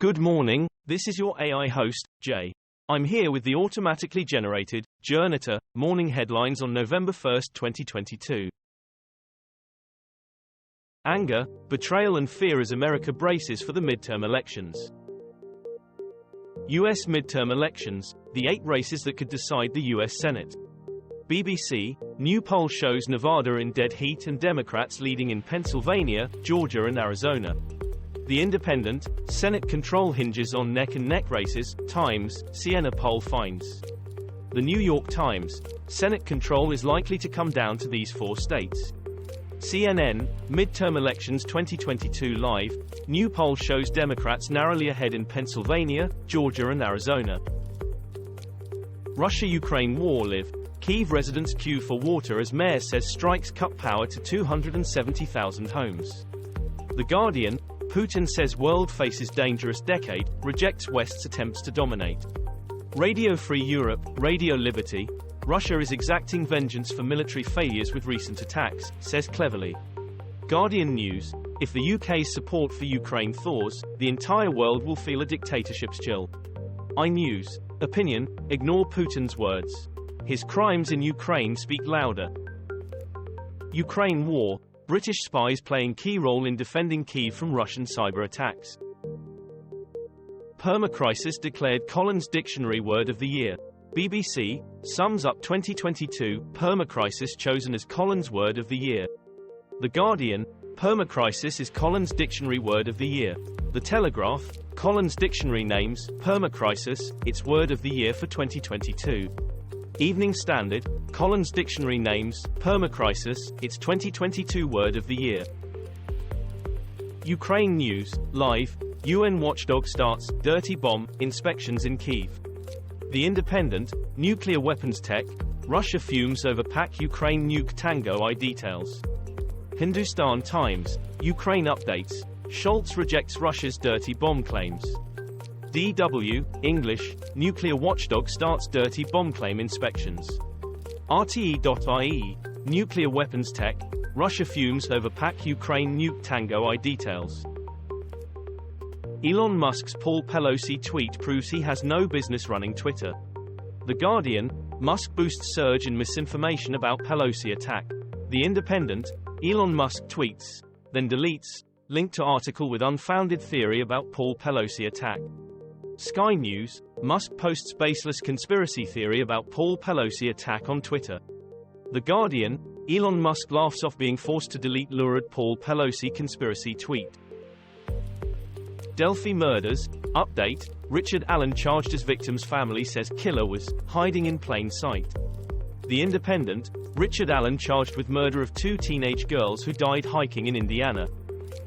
Good morning, this is your AI host, Jay. I'm here with the automatically generated, Journato, morning headlines on November 1, 2022. Anger, betrayal and fear as America braces for the midterm elections. U.S. midterm elections, the 8 races that could decide the U.S. Senate. BBC, new poll shows Nevada in dead heat and Democrats leading in Pennsylvania, Georgia and Arizona. The Independent, Senate control hinges on neck-and-neck races, Times, Siena poll finds. The New York Times, Senate control is likely to come down to these 4 states. CNN, midterm elections 2022 live, new poll shows Democrats narrowly ahead in Pennsylvania, Georgia and Arizona. Russia-Ukraine war live, Kyiv residents queue for water as mayor says strikes cut power to 270,000 homes. The Guardian, Putin says world faces dangerous decade, rejects West's attempts to dominate. Radio Free Europe, Radio Liberty, Russia is exacting vengeance for military failures with recent attacks, says Cleverly. Guardian News, if the UK's support for Ukraine thaws, the entire world will feel a dictatorship's chill. iNews, opinion, ignore Putin's words. His crimes in Ukraine speak louder. Ukraine war, British spies playing key role in defending Kyiv from Russian cyber attacks. Permacrisis declared Collins Dictionary Word of the Year. BBC, sums up 2022, Permacrisis chosen as Collins Word of the Year. The Guardian, Permacrisis is Collins Dictionary Word of the Year. The Telegraph, Collins Dictionary names, Permacrisis, its Word of the Year for 2022. Evening Standard, Collins Dictionary names, Permacrisis, its 2022 Word of the Year. Ukraine News, live, UN watchdog starts, dirty bomb, inspections in Kyiv. The Independent, nuclear weapons tech, Russia fumes over Pak Ukraine nuke Tango I details. Hindustan Times, Ukraine updates, Scholz rejects Russia's dirty bomb claims. DW, English, nuclear watchdog starts dirty bomb claim inspections. RTE.IE, nuclear weapons tech, Russia fumes over Pak Ukraine nuke Tango I details. Elon Musk's Paul Pelosi tweet proves he has no business running Twitter. The Guardian, Musk boosts surge in misinformation about Pelosi attack. The Independent, Elon Musk tweets, then deletes, link to article with unfounded theory about Paul Pelosi attack. Sky News, Musk posts baseless conspiracy theory about Paul Pelosi attack on Twitter. The Guardian, Elon Musk laughs off being forced to delete lurid Paul Pelosi conspiracy tweet. Delphi murders, update, Richard Allen charged as victim's family says killer was hiding in plain sight. The Independent, Richard Allen charged with murder of 2 teenage girls who died hiking in Indiana.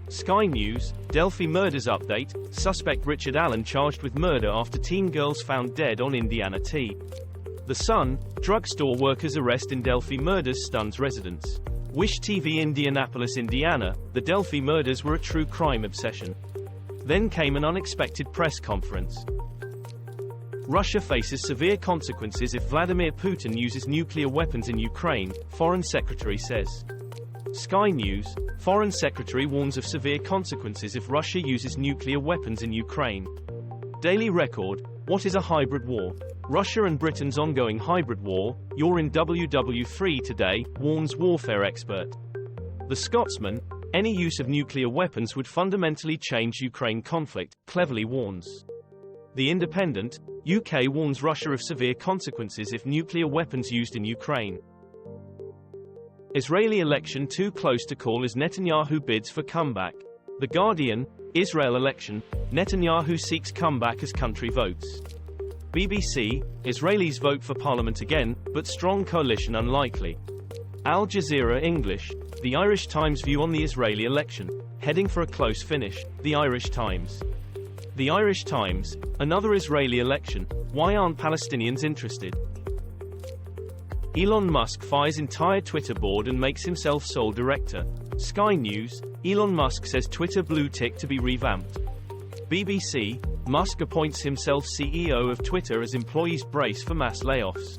Sky News, Delphi murders update, suspect Richard Allen charged with murder after teen girls found dead on Indiana T. The Sun, drugstore workers arrest in Delphi murders stuns residents. Wish TV Indianapolis, Indiana, the Delphi murders were a true crime obsession. Then came an unexpected press conference. Russia faces severe consequences if Vladimir Putin uses nuclear weapons in Ukraine, Foreign Secretary says. Sky News, Foreign Secretary warns of severe consequences if Russia uses nuclear weapons in Ukraine. Daily Record, what is a hybrid war? Russia and Britain's ongoing hybrid war, you're in WW3 today, warns warfare expert. The Scotsman, any use of nuclear weapons would fundamentally change Ukraine conflict, cleverly warns. The Independent, UK warns Russia of severe consequences if nuclear weapons used in Ukraine. Israeli election too close to call as Netanyahu bids for comeback. The Guardian, Israel election, Netanyahu seeks comeback as country votes. BBC, Israelis vote for parliament again, but strong coalition unlikely. Al Jazeera English, the Irish Times view on the Israeli election, heading for a close finish. The Irish Times. The Irish Times, another Israeli election, why aren't Palestinians interested? Elon Musk fires entire Twitter board and makes himself sole director. Sky News, Elon Musk says Twitter blue tick to be revamped. BBC, Musk appoints himself CEO of Twitter as employees brace for mass layoffs.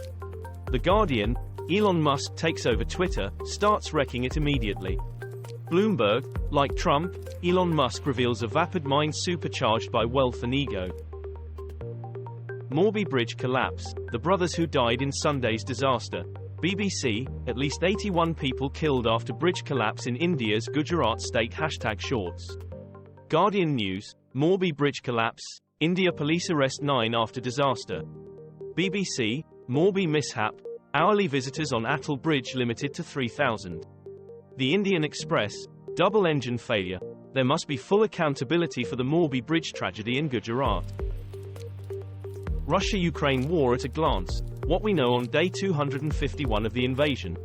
The Guardian, Elon Musk takes over Twitter, starts wrecking it immediately. Bloomberg, like Trump, Elon Musk reveals a vapid mind supercharged by wealth and ego. Morbi bridge collapse, the brothers who died in Sunday's disaster. BBC, at least 81 people killed after bridge collapse in India's Gujarat state. #shorts. Guardian News, Morbi bridge collapse, India police arrest 9 after disaster. BBC, Morbi mishap, hourly visitors on Atal Bridge limited to 3,000. The Indian Express, double engine failure, there must be full accountability for the Morbi bridge tragedy in Gujarat. Russia-Ukraine war at a glance, what we know on day 251 of the invasion.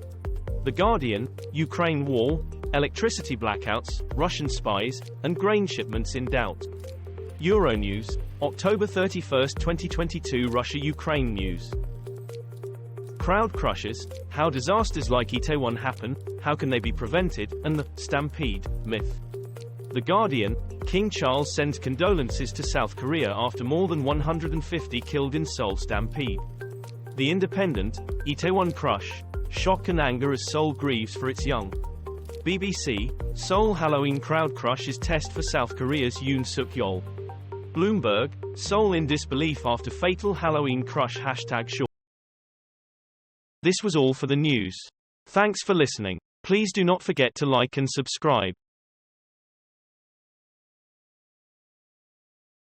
The Guardian, Ukraine war, electricity blackouts, Russian spies, and grain shipments in doubt. Euronews, October 31, 2022. Russia-Ukraine news. Crowd crushes, how disasters like Itaewon happen, how can they be prevented, and the stampede myth. The Guardian, King Charles sends condolences to South Korea after more than 150 killed in Seoul stampede. The Independent, Itaewon crush, shock and anger as Seoul grieves for its young. BBC, Seoul Halloween crowd crush is test for South Korea's Yoon Suk-yeol. Bloomberg, Seoul in disbelief after fatal Halloween crush. #short. This was all for the news. Thanks for listening. Please do not forget to like and subscribe.